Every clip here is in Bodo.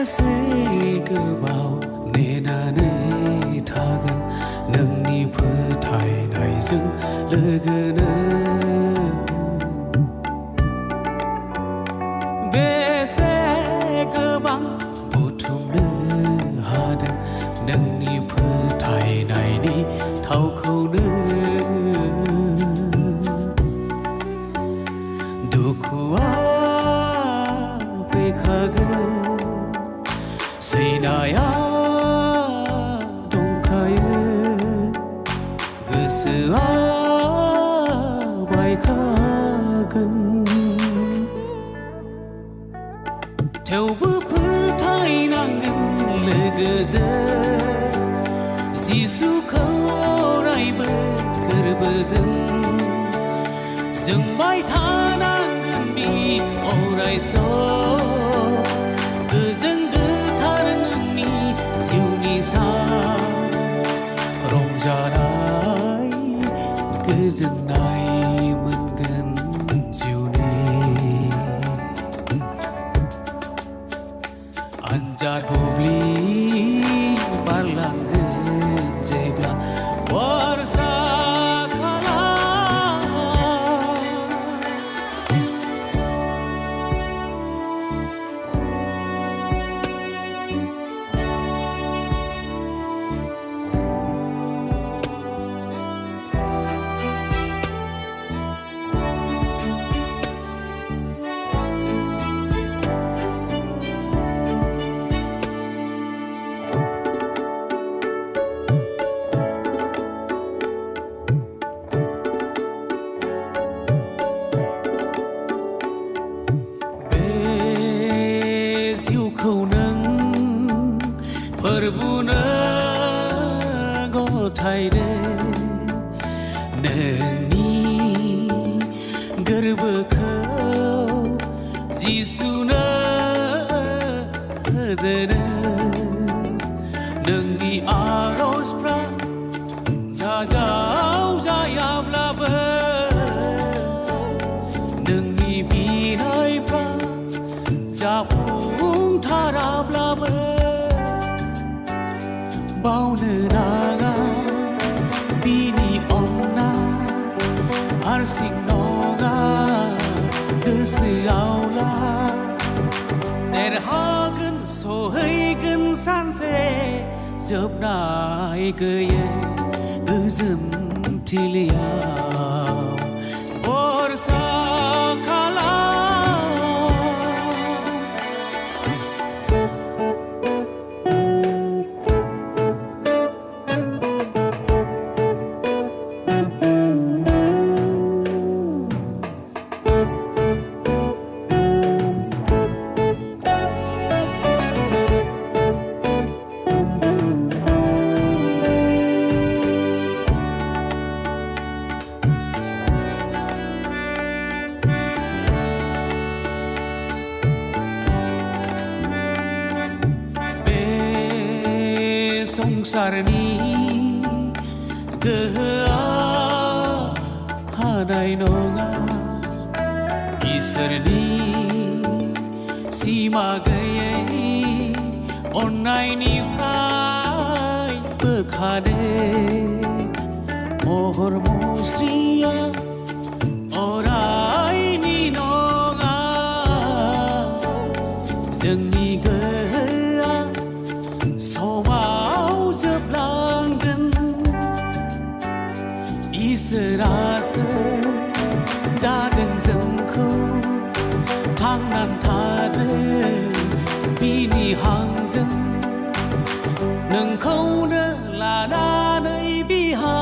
बेसे गोबाव नेनानै थागोन नोंनि फोथायनायजों लोगोनो बेसे गोबां बुथुमनो हादों नोंनि फोथायनायनि थावखौनो दुखुआ फैखागोन सैनाया दंखायो गोसोआ बायखागोन थेवबो फोथायनांगोन लोगोजों जिसुखौ अरायबो गोरबोजों जोंबाय थानांगोन बि अरायसम गोजोन गोथार नोंनि जिउनि सान रंजानाय गोजोननाय मोनगोन जिउनि आनजाद बुब्लि बारलांगोन जेब्ला बरसा फोरबुनो गथायदो नोंनि गोरबोखौ जिसुनो होदो नोंनि आरजफ्रा जाजावजायाब्लाबो नोंनि बिनायफ्रा जाफुंथाराब्लाबो बावनो नाङा बिनि अननाय हारसिं नङा गोसोआवला देरहागोन सहैगोन सानसे जोबनाय गैयै गोजोनथिलियाव भरसा संसारनि गोहोआ हानाय नङा इसोरनि सिमा गैयै अननायनिफ्राय बोखानो महर मुस्रिया अरायनि नङा जोंनि गोहोआ समाव जोबलांगोन इसोरासो दादों जोंखौ थांनानै थानो बिनि हांजों नोंखौनो लानानै बिहा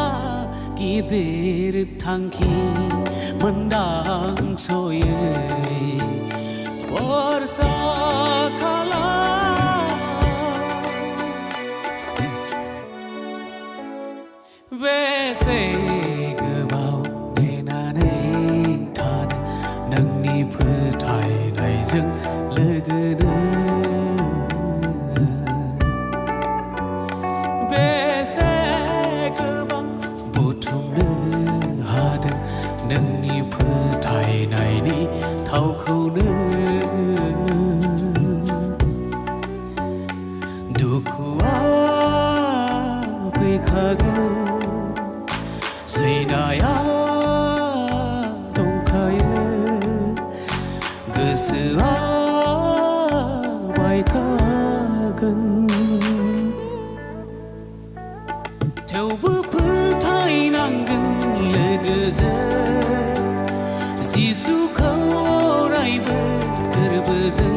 गिदिर थांखि मोनदांस'यै भरसा बेसे गोबाव नेनानै थानो नोंनि फोथायनायजों लोगोनो बेसे गोबां बुथुमनो हादों नोंनि फोथायनायनि थावखौनो दुखुआ फैखागोन सैनाया दंखायो गोसोआ बायखागोन थेवबो फोथायनांगोन लोगोजों जिसुखौ अरायबो गोरबोजों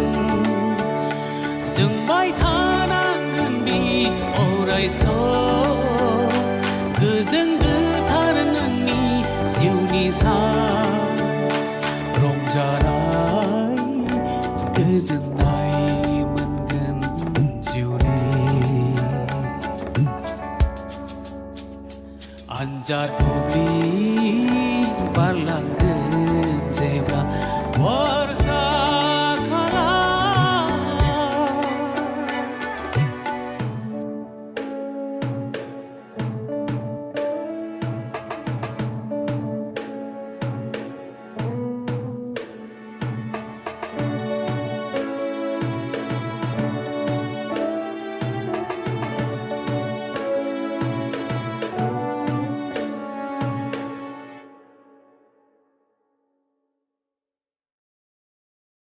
जोंबाय थानांगोन बि अराय सम गोजोन गोथार नोंनि जिउनि सान रंजानाय गोजोननाय मोनगोन जिउनि आनजाद बुब्लि बारलांगोन